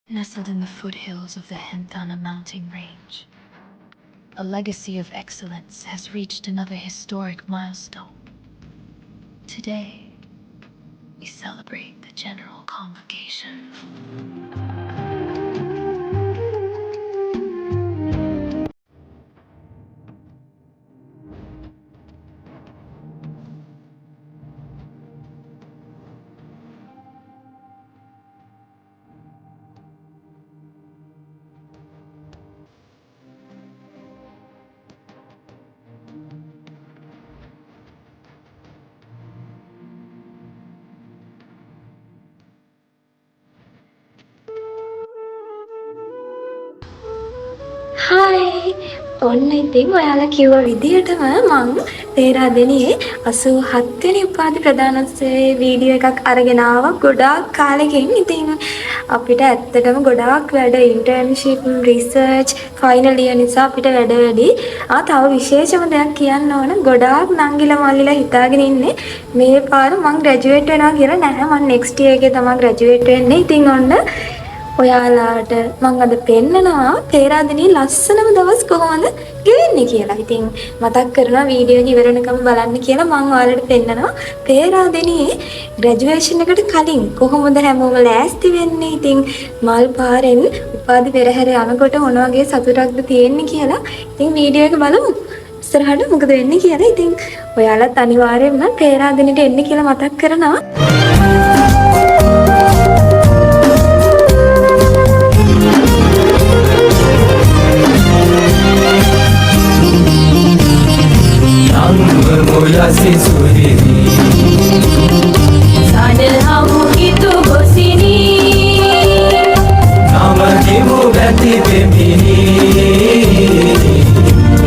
Nestled in the foothills of the Hentana mountain range, a legacy of excellence has reached another historic milestone. Today, we celebrate the General Convocation. Hi ඔන්න ඉතින් ඔයාලා කිව්ව විදිහටම මං පේරාදෙනියේ 87 වෙනි උපාධි ප්‍රදානෝත්සවයේ video එකක් අරගෙන ආවා ගොඩාක් කාලෙකින්. ඉතින් අපිට ඇත්තටම ගොඩාක් වැඩ ඉන්ටර්න්ෂිප් රිසර්ච් ෆයිනල් ඉයර් නිසා අපිට වැඩ වැඩි. තව විශේෂම දෙයක් කියන්න ඕන ගොඩාක් නංගිලා මල්ලිලා හිතාගෙන ඉන්නේ මේ පාර මං ග්‍රැජුවේට් වෙනවා කියලා. නැහැ මං නෙක්ස්ට් ඉයර් එකේ තමයි ග්‍රැජුවේට් වෙන්නේ. ඉතින් ඔන්න ඔයාලාට මං අද පෙන්නනවා පේරාදෙනියේ ලස්සනම දවස් කොහොමද ගෙවෙන්නේ කියලා. ඉතින් මතක් කරනවා වීඩියෝ එක ඉවර වෙනකම් බලන්න කියලා මං ඔයාලට පෙන්නනවා පේරාදෙනියේ ග්‍රැජුවේෂන් එකට කලින් කොහොමද හැමෝම ලෑස්ති වෙන්නේ. ඉතින් මල් පාරෙන් උපාධි පෙරහැර යනකොට මොන වගේ සතුටක්ද තියෙන්නේ කියලා. ඉතින් වීඩියෝ එක බලමු. ඉස්සරහට මොකද වෙන්නේ කියලා. ඉතින් ඔයාලත් අනිවාර්යයෙන්ම පේරාදෙනියට එන්න කියලා මතක් කරනවා. Moyasi sudini Sanelhamu itu bosini Nama dimu beti bemini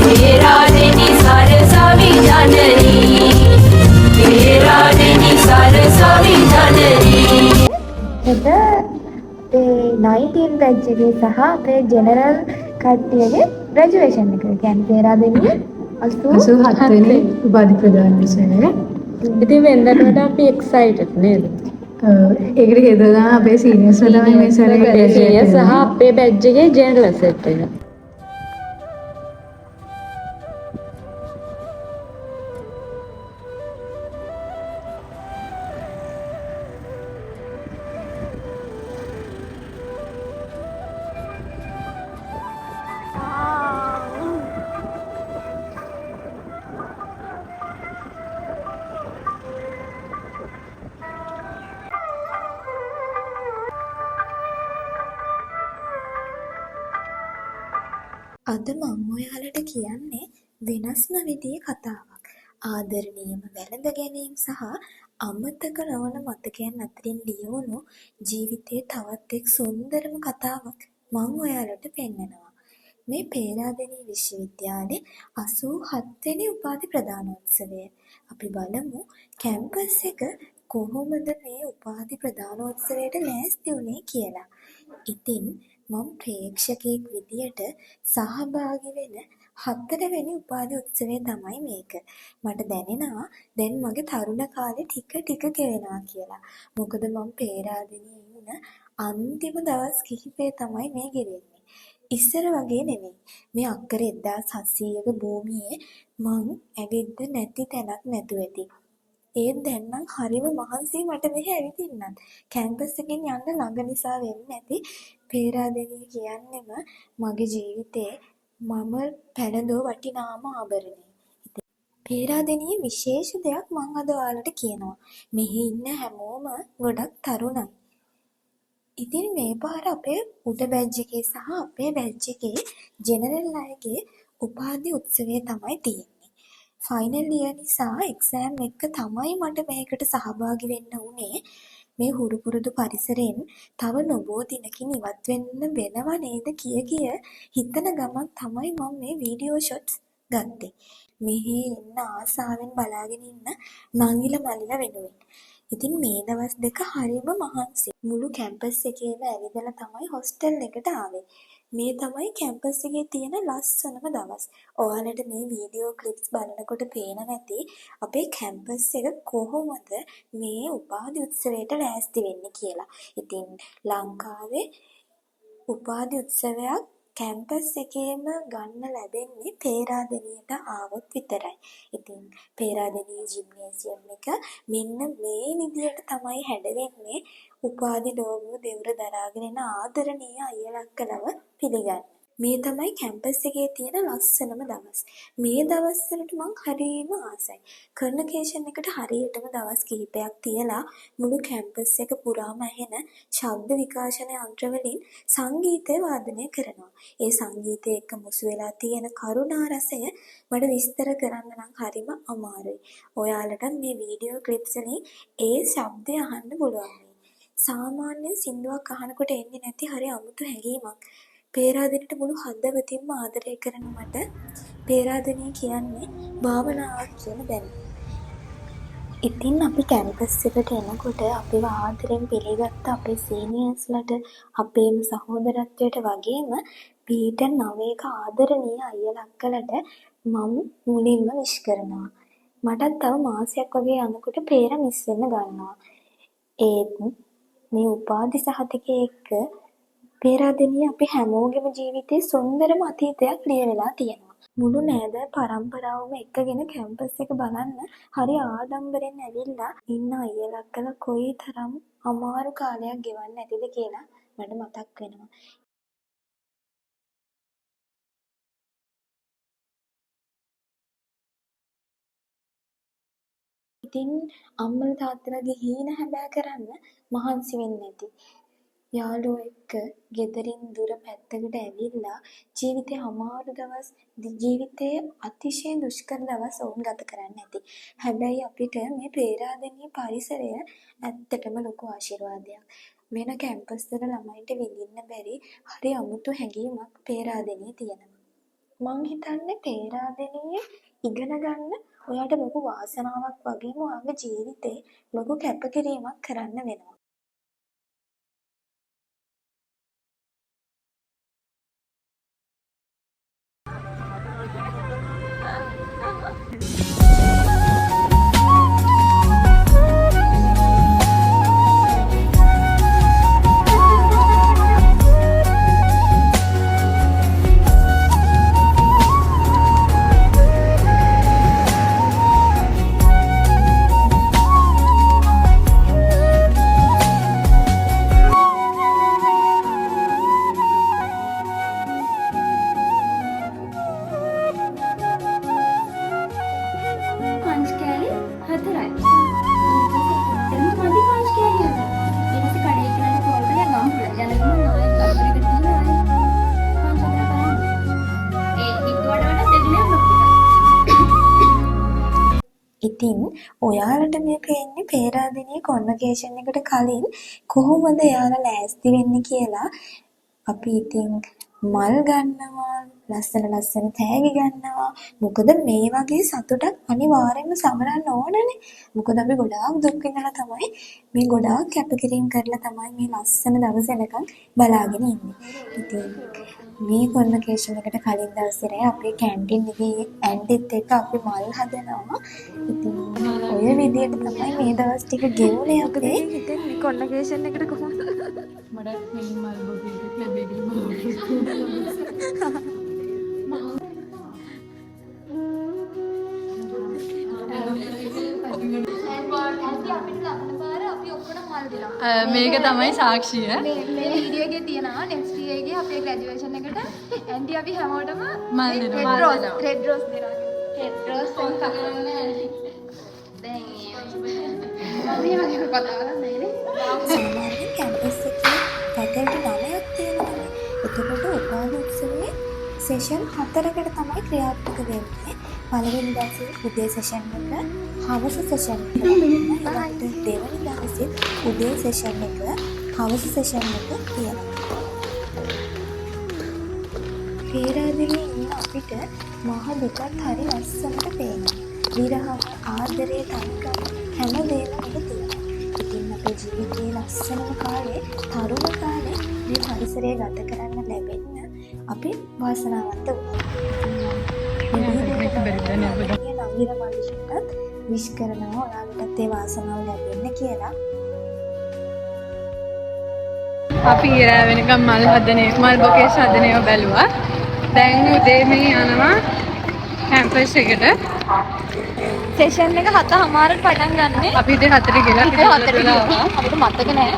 Peradeni sarasavi janani Peradeni sarasavi janani එද අපේ 19 බැච් එකේ සහ අපේ ජෙනරල් කට්ටියගේ ග්‍රැජුවේෂන් එක. කියන්නේ පේරාදෙනියේ 87 වෙනි උපාධි ප්‍රදාන විෂය. ඉතින් වෙනදට වඩා අපි එක්සයිටඩ් නේද? ඒකට හේතුව තමයි අපේ සීනියර්ස් තමයි මේ සැරේ graduate සහ අපේ බැච් එකේ ජෙනරල් සෙට් එක. අද මම ඔයාලට කියන්නේ වෙනස්ම විදිහේ කතාවක්. ආදරණීයම වැළඳ ගැනීම සහ අමතක නොවන මතකයන් අතරින් ලියවුණු ජීවිතයේ තවත් එක් සුන්දරම කතාවක් මම ඔයාලට පෙන්නනවා. මේ පේරාදෙණිය විශ්වවිද්‍යාලයේ 87 වෙනි උපාධි ප්‍රදානෝත්සවය. අපි බලමු කැම්පස් එක කොහොමද මේ උපාධි ප්‍රදානෝත්සවයට ලෑස්ති වුණේ කියලා. ඉතින් මම ප්‍රේක්ෂකයෙක් විදියට සහභාගී වෙන 4 වෙනි උපාධි උත්සවය තමයි මේක. මට දැනෙනවා දැන් මගේ තරුණ කාලේ ටික ගෙවෙනවා කියලා. මොකද මම පේරාදෙණියේ ඉන්න අන්තිම දවස් කිහිපය තමයි මේ ගෙවෙන්නේ. ඉස්සර වගේ නෙමෙයි. මේ අක්කර 1700ක භූමියේ මං ඇවිද්ද නැති තැනක් නැතුව ඇති. ඒත් දැන් නම් හරිම මහන්සියි මට මෙහෙ ඇවිදින්නත්. කැම්පස් එකෙන් යන්න ළඟ නිසා වෙන්නේ නැති පේරාදෙණිය කියන්නෙම මගේ ජීවිතේ මම පැනදෝ වටිනාම ආභරණය. පේරාදෙණියේ විශේෂ දෙයක් මං අද ඔයාලට කියනවා. මෙහි ඉන්න හැමෝම ගොඩක් තරුණයි. ඉතින් මේ පාර අපේ උඩ බැච් එකේ සහ අපේ බැච් එකේ ජෙනරල් අයගේ උපාධි උත්සවය තමයි තියෙන්නේ. ෆයිනල් ඉයර් නිසා එක්සෑම් එක තමයි මට මේකට සහභාගී වෙන්න උනේ. මේ හුරු පුරුදු පරිසරයෙන් තව නොබෝ දිනකින් ඉවත් වෙන්න වෙනව නේද කිය හිතන ගමන් තමයි මම මේ වීඩියෝ ෂොට්ස් ගත්තේ. මෙහි ඉන්න ආසාවෙන් බලාගෙන ඉන්න නංගිලා මල්ලිලා වෙනුවෙන්. ඉතින් මේ දවස් දෙක හරිම මහන්සි. මුළු කැම්පස් එකේම ඇවිදලා තමයි හොස්ටල් එකට ආවේ. මේ තමයි කැම්පස් එකේ තියෙන ලස්සනම දවස්. ඔයාලට මේ වීඩියෝ ක්ලිප්ස් බලනකොට පේනවා ඇති අපේ කැම්පස් එක කොහොමද මේ උපාධි උත්සවයට ලෑස්ති වෙන්නේ කියලා. ඉතින් ලංකාවේ උපාධි උත්සවයක් කැම්පස් එකේම ගන්න ලැබෙන්නේ පේරාදෙණියට ආවොත් විතරයි. ඉතින් පේරාදෙණියේ ජිම්නේසියම් එක මෙන්න මේ විදියට තමයි හැඩවෙන්නේ. උපාධි ලෝගෝ දෙවුර දරාගෙන එන ආදරණීය අයියලා අක්කලව පිළිගන්න. මේ තමයි කැම්පස් එකේ තියෙන ලස්සනම දවස්. මේ දවස්වලට මං හරියම ආසයි. කන්වර්සේෂන් එකට හරියටම දවස් කිහිපයක් තියලා මුළු කැම්පස් එක පුරාම ඇහෙන ශබ්ද විකාශන යන්ත්‍ර වලින් සංගීතය වාදනය කරනවා. ඒ සංගීතය එක්ක මුසු වෙලා තියෙන කරුණා රසය මට විස්තර කරන්න නම් හරිම අමාරුයි. ඔයාලට මේ වීඩියෝ ක්ලිප්ස් වලින් ඒ ශබ්දය අහන්න පුළුවන්. සාමාන්‍යයෙන් සින්දුවක් අහනකොට එන්නේ නැති හරි අමුතු හැඟීමක්. පේරාදෙණියට මුළු හදවතින්ම ආදරය කරන මට පේරාදෙණිය කියන්නේ භාවනාවක් කියන දැනුම. ඉතින් අපි කැම්පස් එකට එනකොට අපිව ආදරෙන් පිළිගත්ත අපේ සීනියර්ස්ලට අපේම සහෝදරත්වයට වගේම පීට 9ක ආදරණීය අයියලා අක්කලට මම මුලින්ම විශ් කරනවා. මටත් තව මාසයක් වගේ යනකොට පේර මිස් වෙන්න ගන්නවා. ඒත් මේ උපාධි සහතිකයේ එක්ක පේරාදෙණිය අපි හැමෝගෙම ජීවිතේ සුන්දරම අතීතයක් ලියවිලා තියෙනවා. මුළු නෑදෑ පරම්පරාවම එක්කගෙන කැම්පස් එක බලන්න හරි ආඩම්බරෙන් ඇවිල්ලා ඉන්න අයියලා අක්කලා කොයිතරම් අමාරු කාලයක් ගෙවන්න ඇතිද කියලා මට මතක් වෙනවා. ඉතින් අම්මලා තාත්තලාගේ හීන හැබෑ කරන්න මහන්සි වෙන්නේ නැති යාළුවෝ එක්ක ගෙදරින් දුර පැත්තකට ඇවිල්ලා ජීවිතේ අමාරු දවස් ජීවිතයේ අතිශය දුෂ්කර දවස් වුන් ගත කරන්න ඇති. හැබැයි අපිට මේ පේරාදෙණිය පරිසරය ඇත්තටම ලොකු ආශිර්වාදයක්. වෙන කැම්පස් වල ළමයින්ට විඳින්න බැරි හරි අමුතු හැඟීමක් පේරාදෙණියේ තියෙනවා. මං හිතන්නේ පේරාදෙණියේ ඉගෙන ගන්න ඔයාට ලොකු වාසනාවක් වගේම ඔයාගේ ජීවිතේ ලොකු කැපකිරීමක් කරන්න වෙනවා. ඉතින් ඔයාලට මේ පේන්නේ පේරාදෙණියේ කොන්වර්සේෂන් එකට කලින් කොහොමද එයාලා ලෑස්ති වෙන්නේ කියලා අපි ඉතින් මල් ගන්නවා ලස්සන තෑගි ගන්නවා. මොකද මේ වගේ සතුටක් අනිවාර්යෙන්ම සමරන්න ඕනනේ. මොකද අපි ගොඩාක් දුක් විඳලා තමයි මේ ගොඩාක් කැපකිරීම කරලා තමයි මේ ලස්සන දවස එනකන් බලාගෙන ඉන්නේ. ඉතින් මේ කොන්වර්සේෂන් එකට කලින් දවසේ අපේ කැන්ටින් එකේ ඇන්ටිත් එක්ක අපි මල් හදනවා. ඉතින් ඔය විදිහට තමයි මේ දවස් ටික ගෙවුනේ අපේ. ඉතින් මේ කොන්වර්සේෂන් එකට කොහොමද මඩක් මේ මල් බොබෙක් ලැබෙයි කියලා මේක තමයි සාක්ෂිය. මේ වීඩියෝ එකේ තියෙනවා නෙක්ස්ට් ඉයර් එකේ අපේ ග්‍රැජුවේෂන් එකට ඇන්ටි අපි හැමෝටම මල් දෙනවා. රෙඩ් රෝස් දෙනවා. රෙඩ් රෝස් සම්පූර්ණ ඇන්ටි. දැන් මම මේ වගේ කතාවක් නෑනේ. සාමාන්‍ය කැම්පස් එකේ පැකල්ටි 9ක් තියෙනවා. එතකොට උපාධි උත්සවයේ සෙෂන් 4කට තමයි ක්‍රියාත්මක වෙන්නේ. පළවෙනි දවසේ උදේ සෙෂන් එක, හවස සෙෂන් එක, ඊළඟට දෙවෙනි දවසේ උදේ සෙෂන් එක, හවස සෙෂන් එක තියෙනවා. පේරාදෙණියේ ඉන්න අපිට මහ දුකත් හරි ලස්සනට පේනවා. විරහ, ආදරේ, තනිකම හැමදේම අපිට තියෙනවා. ඉතින් අපේ ජීවිතයේ ලස්සනම කාලේ, තරුණ කාලේ මේ පරිසරය ගත කරන්න ලැබෙන්න අපි වාසනාවන්ත වුණා. විශ් කරනවා ඔයාලටත් ඒ වාසනාව ලැබෙන්න කියලා. අපි ඉරෑ වෙනකම් මල් බොකේස් හදන ඒවා බැලුවා. දැන් උදේ මේ යනවා කැම්පස් එකට. සෙෂන් එක 7:00ට පටන් ගන්න. අපි ඉතින් 4ට ගිහලා අපිට මතක නෑ.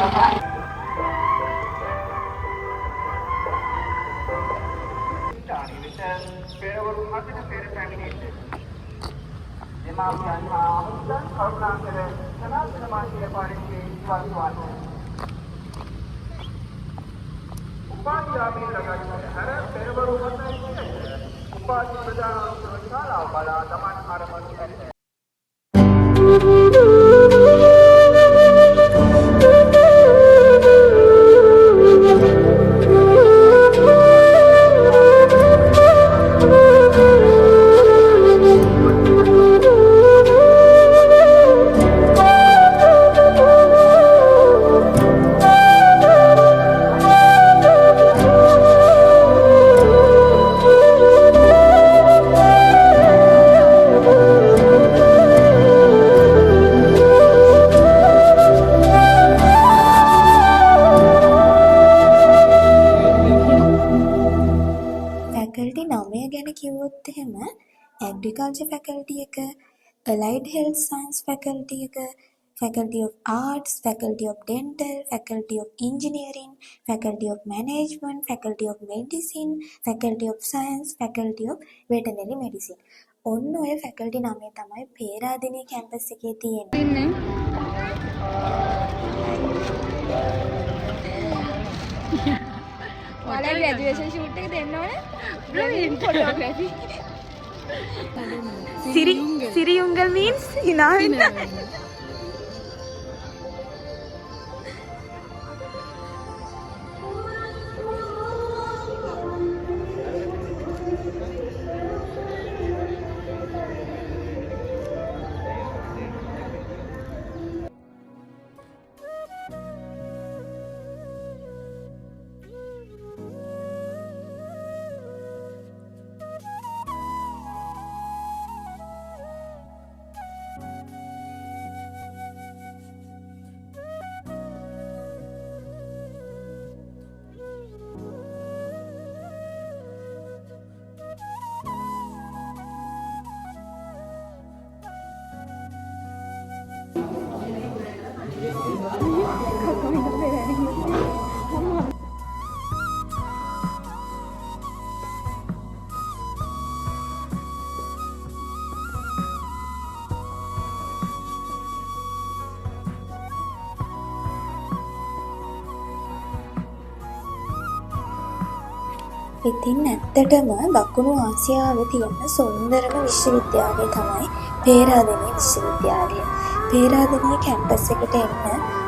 ෆැකල්ටි 9 ගැන කිව්වොත් එහෙම ඇග්‍රිකල්චර් ෆැකල්ටි එක, ඇලයිඩ් හෙල්ත් සයන්ස් ෆැකල්ටි එක, faculty of arts, faculty of dental, faculty of engineering, faculty of management, faculty of medicine, faculty of science, faculty of veterinary medicine. ඔන්න ඔය ෆැකල්ටි 9 තමයි පේරාදෙණිය කැම්පස් එකේ තියෙන්නේ. ඔයාලා ග්‍රැජුවේෂන් ෂූට් එක දෙන්න ඕනේ. ෆොටෝග්‍රැෆි. සිරියුංගල් means hina wenna. ඉතින් ඇත්තටම දකුණු ආසියාවේ තියෙන සුන්දරම විශ්වවිද්‍යාලය තමයි පේරාදෙණිය විශ්වවිද්‍යාලය. පේරාදෙණිය කැම්පස් එකට එන්න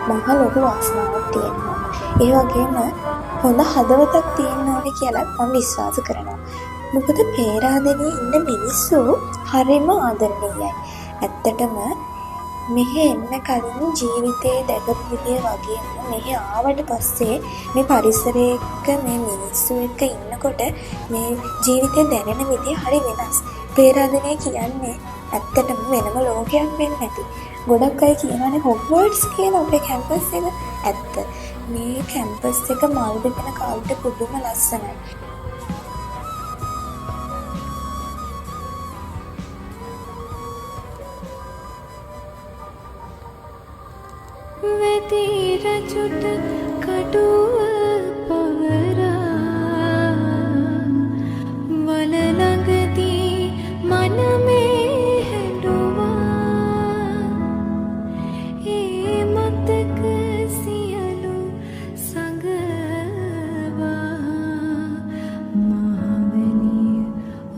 මහ ලොකු වාසනාවක් තියෙනවා. ඒ වගේම හොඳ හදවතක් තියෙන්න ඕනේ කියලා මම විශ්වාස කරනවා. මොකද පේරාදෙණියේ ඉන්න මිනිස්සු හරිම ආදරණීයයි. ඇත්තටම මෙහෙ එන්න කලින් ජීවිතේ දැකපු විදිය වගේම මෙහෙ ආවට පස්සේ මේ පරිසරයේ එක්ක මේ මිනිස්සු එක්ක ඉන්නකොට මේ ජීවිතේ දැනෙන විදිය හරි වෙනස්. පේරාදෙණිය කියන්නේ ඇත්තටම වෙනම ලෝකයක් වෙන්න ඇති. ගොඩක් අය කියනවානේ හොග්වර්ට්ස් කියන අපේ කැම්පස් එක. ඇත්ත. මේ කැම්පස් එක මල් දෙකන කාලෙට පුදුම ලස්සනයි. රජුට කඩුව පවරා වල ළඟදී මනමේ හැඬුවා ඒ මතක සියලු සඟවා මාවැනිය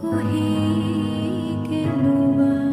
ඔහේ ගෙලුවා.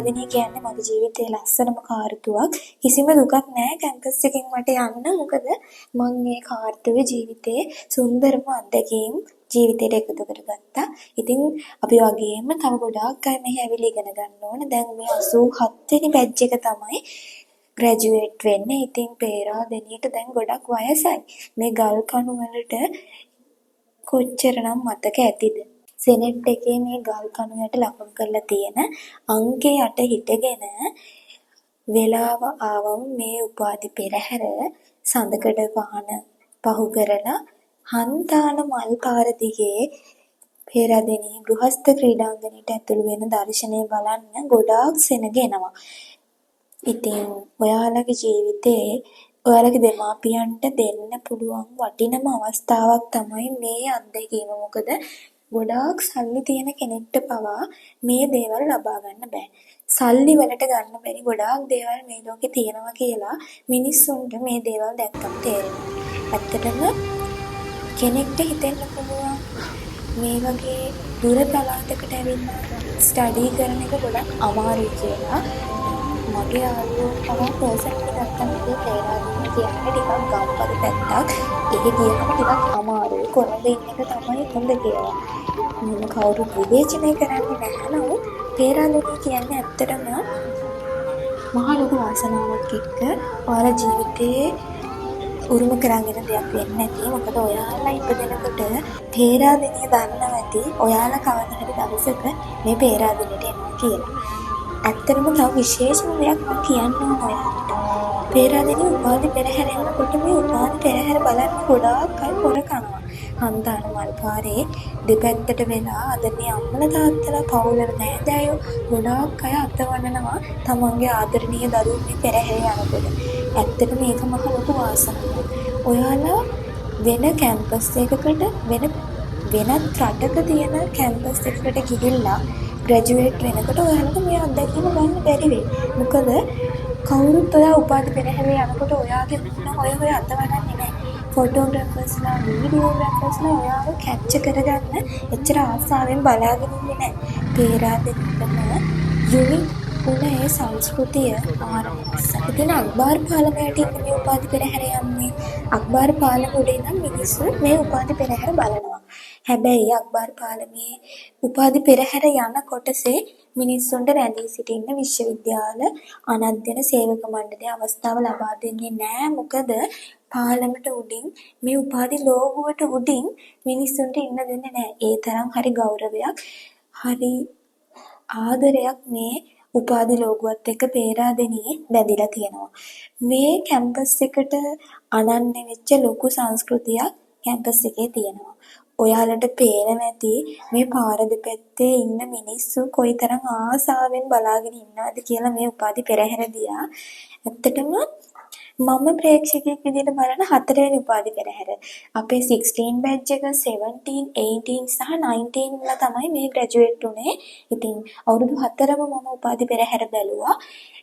පේරාදෙණිය කියන්නේ මගේ ජීවිතයේ ලස්සනම කාර්තුවක්. කිසිම දුකක් නැහැ කැම්පස් එකෙන් මට යන්න. මොකද මම මේ කාර්තුවේ ජීවිතේ සුන්දරම අත්දැකීම් ජීවිතේට එකතු කරගත්තා. ඉතින් අපි වගේම තව ගොඩාක් අය මෙහි ඇවිල්ලා ඉගෙන ගන්න ඕන. දැන් මේ 87 වෙනි බැච් එක තමයි ග්‍රැජුවේට් වෙන්නේ. ඉතින් පේරාදෙණියට දැන් ගොඩක් වයසයි. මේ ගල් කණු වලට කොච්චරනම් මතක ඇතිද? සෙනෙට් එකේ මේ ගල් කණු යට ලකුණු කරලා තියෙන අංකේ යට හිටගෙන වෙලාව ආවම මේ උපාධි පෙරහැර සඳකඩ වහන පහු කරලා හන්තාන මල් පාර දිගේ පේරාදෙණිය ගෘහස්ත ක්‍රීඩාංගණයට ඇතුළු වෙන දර්ශනය බලන්න ගොඩාක් සෙනග එනවා. ඉතින් ඔයාලගේ ජීවිතේ ඔයාලගේ දෙමාපියන්ට දෙන්න පුළුවන් වටිනම අවස්ථාවක් තමයි මේ අත්දැකීම. මොකද ගොඩාක් සල්ලි තියෙන කෙනෙක්ට පවා මේ දේවල් ලබා ගන්න බෑ. සල්ලි වලට ගන්න බැරි ගොඩාක් දේවල් මේ ලෝකේ තියෙනවා කියලා මිනිස්සුන්ට මේ දේවල් දැක්කම තේරෙනවා. ඇත්තටම කෙනෙක්ට හිතෙන්න පුළුවන් මේ වගේ දුර පළාතකට ඇවිල්ලා ස්ටඩි කරන එක ගොඩක් අමාරුයි කියලා. මගේ යාළුවෝ තමයි පර්සනලි ගත්තම මේ පේරාදෙණිය කියන්නේ ටිකක් ගම්පද පැත්තක්. ඒක කියනම ටිකක් අමාරුයි. කොළඹ ඉන්න එක තමයි හොඳ කියලා. මම කවුරුත් විවේචනය කරන්නේ නැහැ. නමුත් පේරාදෙණිය කියන්නේ ඇත්තටම මහ ලොකු වාසනාවක් එක්ක ඔයාලා ජීවිතේ උරුම කරගෙන දෙයක් වෙන්නේ නැති. මොකද ඔයාලා ඉපදෙනකොට පේරාදෙණිය දන්නවා ඇති ඔයාලා කවදා හරි දවසක මේ පේරාදෙණියට එනවා කියලා. ඇත්තටම තව විශේෂම දෙයක් මම කියන්න ඕන ඔයාලට. පේරාදෙණිය උපාධි පෙරහැර යනකොට මේ උපාධි පෙරහැර බලන්න ගොඩාක් අය පොර කනවා. හන්දාන මල් පාරේ දෙපැත්තට වෙලා අද මේ අම්මලා තාත්තලා පවුලේ නෑදෑයෝ ගොඩාක් අය අතවනනවා තමන්ගේ ආදරණීය දරුවෝ මේ පෙරහැර යනකොට. ඇත්තටම මේක මහ ලොකු වාසනාවක්. ඔයාලා වෙන කැම්පස් එකකට වෙනත් රටක තියෙන කැම්පස් එකකට ගිහිල්ලා ග්‍රැජුවේට් වෙනකොට ඔයාලට මේ අත්දැකීම ගන්න බැරි වෙයි. මොකද කවුරුත් ඔයා උපාධි පෙරහැර යනකොට ඔයාගේ මුණ ඔය අතවන්නේ නැහැ. ෆොටෝග්‍රැෆර්ස්ලා වීඩියෝග්‍රැෆර්ස්ලා ඔයාව කැප්චර් කරගන්න එච්චර ආසාවෙන් බලාගෙන ඉන්නේ නැහැ. පේරාදෙණියටම යුනික් වුණ ඒ සංස්කෘතිය ආරම්භ. ඉතින් අක්බාර් පාලමයට ඉන්න මේ උපාධි පෙරහැර යන්නේ. අක්බාර් පාලම උඩ ඉඳන් මිනිස්සු මේ උපාධි පෙරහැර බලනවා. හැබැයි අක්බාර් පාලමේ උපාධි පෙරහැර යන කොටසේ මිනිස්සුන්ට රැඳී සිටින්න විශ්වවිද්‍යාල අනධ්‍යයන සේවක මණ්ඩලය අවස්ථාව ලබා දෙන්නේ නැහැ. මොකද පාලමට උඩින් මේ උපාධි ලෝගුවට උඩින් මිනිස්සුන්ට ඉන්න දෙන්නේ නැහැ. ඒ තරම් හරි ගෞරවයක් හරි ආදරයක් මේ උපාධි ලෝගුවත් එක්ක පේරාදෙණියේ බැඳිලා තියෙනවා. මේ කැම්පස් එකට අනන්‍ය වෙච්ච ලොකු සංස්කෘතියක් කැම්පස් එකේ තියෙනවා. ඔයාලට පේනවා ඇති මේ පාර දෙපැත්තේ ඉන්න මිනිස්සු කොයිතරම් ආසාවෙන් බලාගෙන ඉන්නවද කියලා මේ උපාධි පෙරහැර දිහා. ඇත්තටම මම ප්‍රේක්ෂකයෙක් විදිහට බලන 4 වෙනි උපාධි පෙරහැර. අපේ 16 බැච් එක 17, 18 සහ 19 වල තමයි මේ ග්‍රැජුවේට් උනේ. ඉතින් අවුරුදු 4ම මම උපාධි පෙරහැර බැලුවා.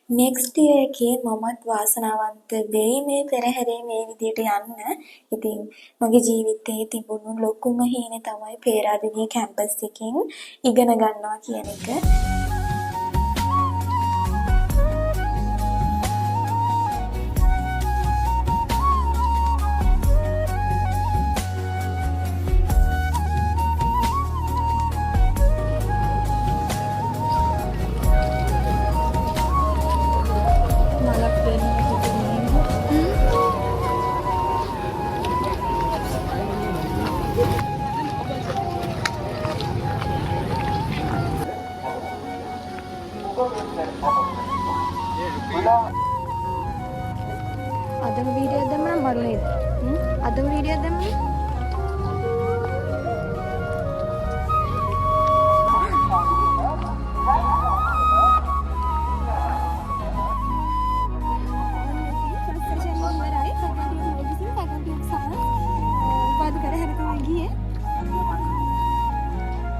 නෙක්ස්ට් ඉයර් එකේ මමත් වාසනාවන්ත වෙයි මේ පෙරහැරේ මේ විදිහට යන්න. ඉතින් මගේ ජීවිතේ තිබුණු ලොකුම හීනේ තමයි පේරාදෙණිය කැම්පස් එකකින් ඉගෙන ගන්නවා කියන එක. අදම වීඩියෝ දැම්මම බලු නේද? අදම වීඩියෝ දැම්මම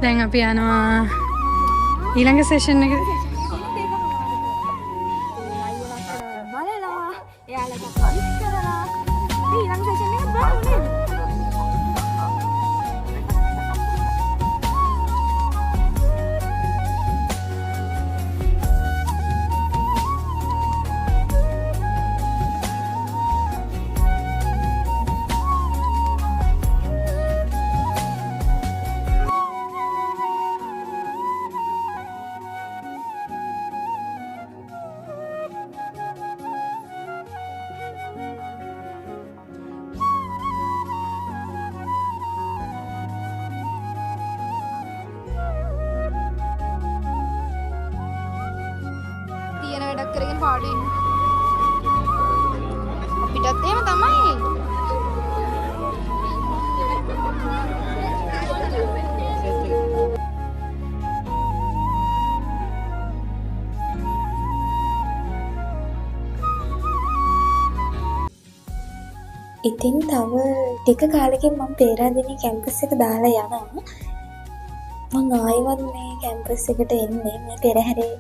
දැන් අපි යනවා ඊළඟ සෙෂන් එකට. මතක් කරගෙන පාඩු ඉන්න. අපිටත් එහෙම තමයි. ඉතින් තව ටික කාලෙකින් මම පේරාදෙණිය කැම්පස් එක දාලා යනවා. මම ආයෙවත් මේ කැම්පස් එකට එන්නේ මේ පෙරහැරේ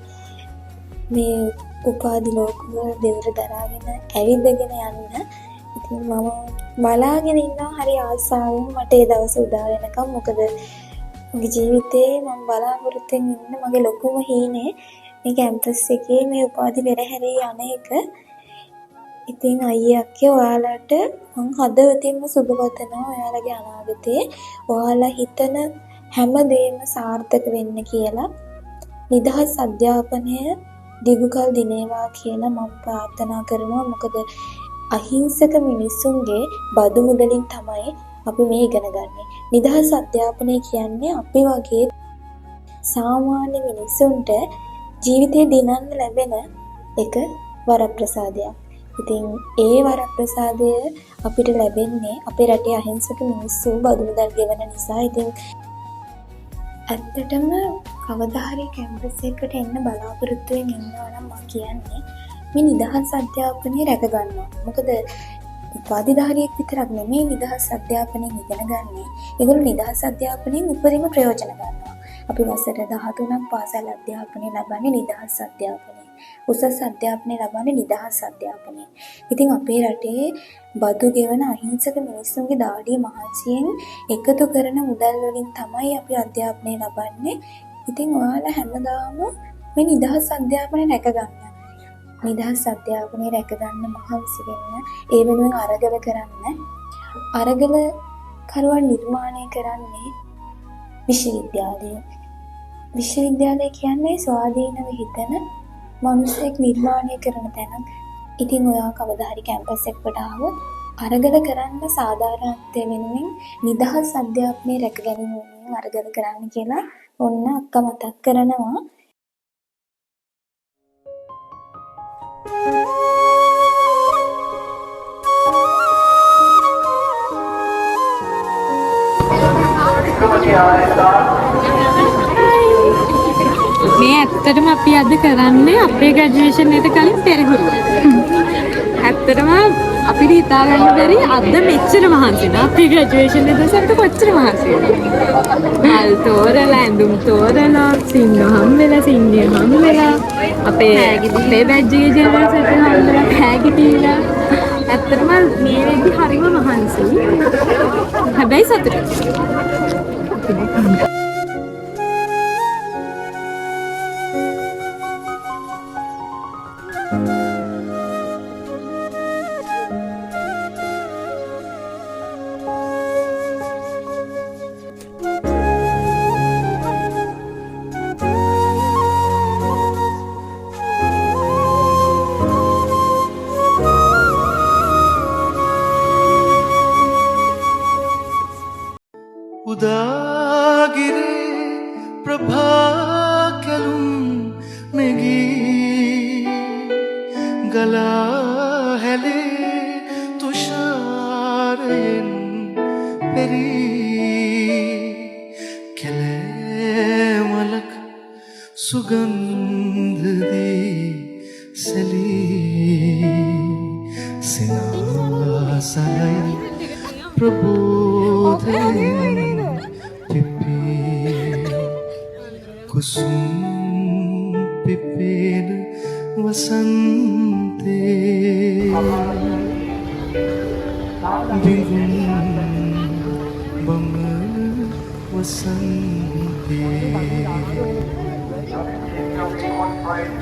මේ උපාධි ලෝකුව දෙවර දරාගෙන ඇවිදගෙන යන්න. ඉතින් මම බලාගෙන ඉන්නවා හරි ආසාවෙන් මට ඒ දවස උදා වෙනකම්. මොකද මගේ ජීවිතේ මම බලාපොරොත්තුෙන් ඉන්න මගේ ලොකුම හීනේ මේ කැම්පස් එකේ මේ උපාධි පෙරහැරේ යන එක. ඉතින් අයියා අක්කේ ඔයාලට මං හදවතින්ම සුබ පතනවා ඔයාලගේ අනාගතේ ඔයාලා හිතන හැම දෙයක්ම සාර්ථක වෙන්න කියලා. නිදහස් අධ්‍යාපනය දිගුකල් දිනේවා කියලා මම ප්‍රාර්ථනා කරනවා. මොකද අහිංසක මිනිස්සුන්ගේ බදු මුදලින් තමයි අපි මේ ඉගෙන ගන්නේ. නිදහස් අධ්‍යාපනය කියන්නේ අපි වගේ සාමාන්‍ය මිනිස්සුන්ට ජීවිතේ දිනන්න ලැබෙන එක වරප්‍රසාදයක්. ඉතින් ඒ වරප්‍රසාදය අපිට ලැබෙන්නේ අපේ රටේ අහිංසක මිනිස්සු බදු මුදල් ගෙවන නිසා. ඉතින් ඇත්තටම කවදා හරි කැම්පස් එකකට එන්න බලාපොරොත්තු වෙමින් ඉන්නවා නම් මම කියන්නේ මේ නිදහස් අධ්‍යාපනය රැක ගන්නවා. මොකද උපාධිධාරියෙක් විතරක් නෙමෙයි නිදහස් අධ්‍යාපනයෙන් ඉගෙන ගන්න. ඒගොල්ලෝ නිදහස් අධ්‍යාපනයෙන් උපරිම ප්‍රයෝජන ගන්නවා. අපි වසර 13ක් පාසල් අධ්‍යාපනය ලබන්නේ නිදහස් අධ්‍යාපනයෙන්. උසස් අධ්‍යාපනය ලබන්නේ නිදහස් අධ්‍යාපනයෙන්. ඉතින් අපේ රටේ බදු ගෙවන අහිංසක මිනිස්සුන්ගේ දාඩිය මහන්සියෙන් එකතු කරන මුදල් වලින් තමයි අපි අධ්‍යාපනය ලබන්නේ. ඉතින් ඔයාලා හැමදාම මේ නිදහස් අධ්‍යාපනය රැක ගන්න. නිදහස් අධ්‍යාපනය රැක ගන්න මහන්සි වෙන්න. ඒ වෙනුවෙන් අරගල කරන්න. අරගල කරුවන් නිර්මාණය කරන්නේ විශ්වවිද්‍යාලය. විශ්වවිද්‍යාලය කියන්නේ ස්වාධීනව හිතන මිනිස්සෙක් නිර්මාණය කරන තැනක්. ඉතින් ඔයා කවදා හරි කැම්පස් එකකට ආවොත් අරගල කරන්න සාධාරණත්වය වෙනුවෙන් නිදහස් අධ්‍යාපනය රැක ගැනීම වෙනුවෙන් අරගල කරන්න කියලා ඔන්න අක්කා මතක් කරනවා. මේ ඇත්තටම අපි අද කරන්නේ අපේ ග්‍රැජුවේෂන් එකට කලින් පෙරහුරුව. ඇත්තටම අපිට හිතා ගන්න බැරි අද මෙච්චර මහන්සි වෙනවා. අපේ ග්‍රැජුවේෂන් එකේ අපිට කොච්චර මහන්සි වෙනවද? මල් තෝරලා ඇඳුම් තෝරලා සිංහම් වෙලා සිංහම් වෙලා අපේ බැජ් එකේ ජෙනරල් සෙට් එක හම්බෙලා හැගි දීලා ඇත්තටම මේ වෙද්දි හරිම මහන්සි. හැබැයි සතුටුයි. උදාගිරේ ප්‍රභා කැලුම් නෙගී ගලා හැලේ තුෂාරයෙන් පෙරී කැලෑමලක් සුගන්ධදී සැලී සිනාසනයි ප්‍රබෝධයෙන් කුසුම් පිපෙන වසන්තේ බිඳුන් බඹ වසන්තේ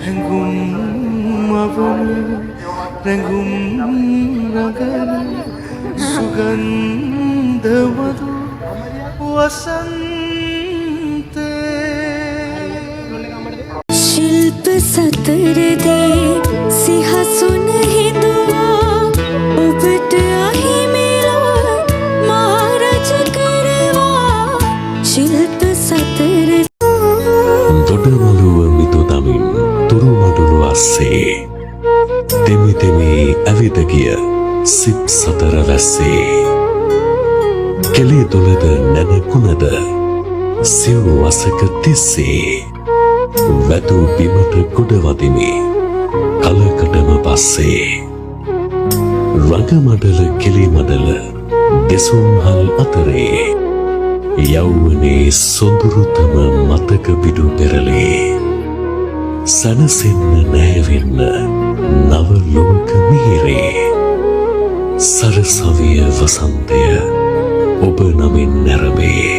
හැඟුම් අවන රැඟුම් රගන සුගන්ධ මధు වසන්තේ ශිල්ප සතරදේ සිහසුන හිතුවා ඔබට අහිමිලා මහරජ කරවා ශිල්ප සතර දොඩමළුව මිතු දමින් තුරු මඩුළු අස්සේ දෙමි දෙමි ඇවිද ගිය සිත් සතර වැස්සේ කෙලේ දොළද නැනකුණද සිව් වසක තිස්සේ වැදූ බිමට ගොඩවදිමි කලකටම පස්සේ රඟමඩල කෙලිමඩල දෙසුම්හල් අතරේ යෞවනේ සොඳුරුතම මතක පිඩු පෙරලේ සනසෙන්න නැහැවෙන්න නව ලෝක මිහිරේ සරසවිය වසන්තය ඔබ නමින් නැරඹේ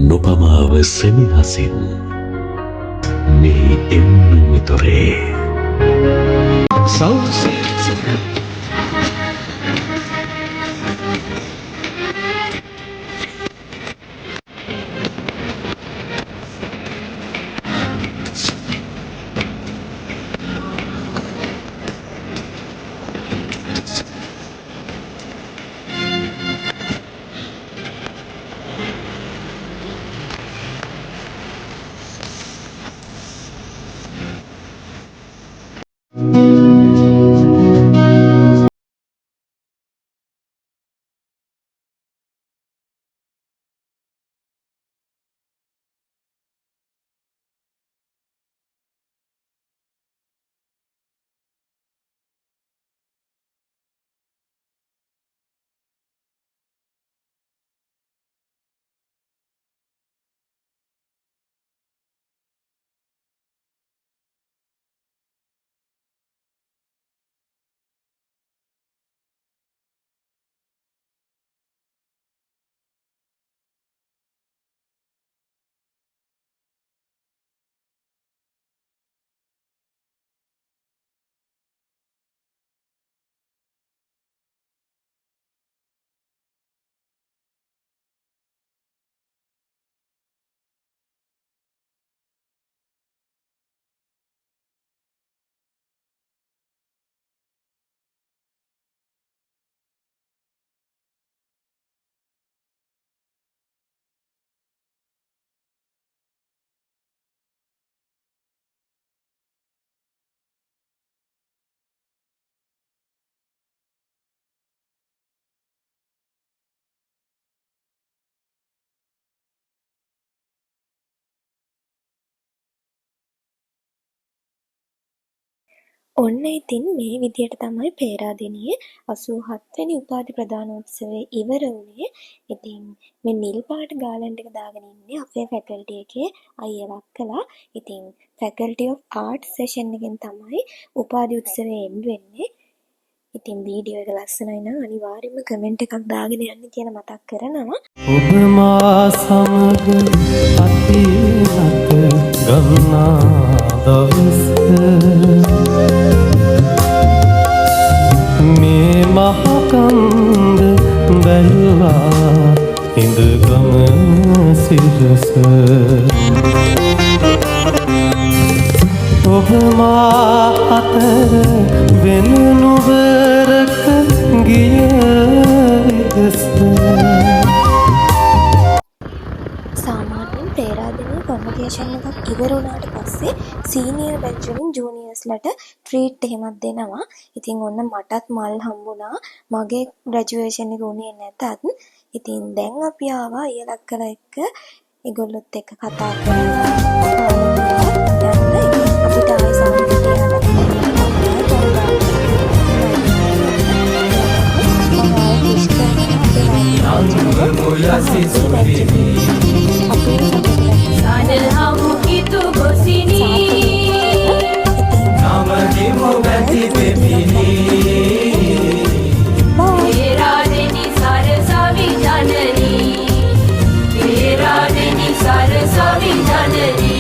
නොපමාව සෙනෙහසින් මෙහි එන්න මිතුරේ සෞසි ඔන්න ඉතින් මේ විදියට තමයි පේරාදෙණියේ 87 වෙනි උපාධි ප්‍රදානෝත්සවය ඉවර වුණේ. ඉතින් මේ නිල් පාට ගාලන්ට් එක දාගෙන ඉන්නේ අපේ ෆැකල්ටි එකේ අයියලා අක්කලා. ඉතින් ෆැකල්ටි ඔෆ් ආර්ට්ස් සෙෂන් එකෙන් තමයි උපාධි උත්සවය එන්න වෙන්නේ. ඉතින් වීඩියෝ එක ලස්සනයි නම් අනිවාර්යයෙන්ම කමෙන්ට් එකක් දාගෙන යන්න කියලා මතක් කරනවා. ඔබ මා සමග අතීතක ගන්නා දවස මේ මහකන්ද බැලුවා ඉඳගම සිරස ඔබ මා අතර වෙන නුවරක ගිය විගස සාමාන්‍යයෙන් පේරාදෙණියේ කොන්වොකේෂන් එකක් ඉවර වුණාට පස්සේ සීනියර් බැච් වලින් ජූනියර්ස්ලට ට්‍රීට් එහෙමත් දෙනවා. ඉතින් ඔන්න මටත් මල් හම්බුණා. මගේ ග්‍රැජුවේෂන් එක උනේ නැතත් ඉතින් දැන් අපි ආවා අයියලා අක්කලා එක්ක ඒගොල්ලොත් එක්ක කතා කරලා අපිට ආයෙ සම්පූර්ණ Sanelhamu itu gosini Nama demo ganti pepini Peradeni sarasavi janani Peradeni sarasavi janani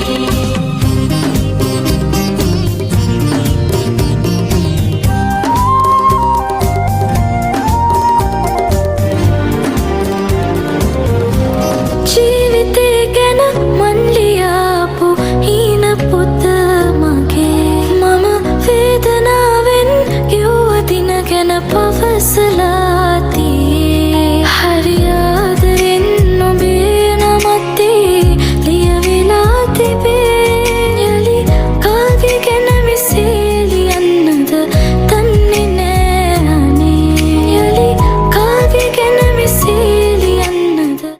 ජීවිතේ ගැන මන්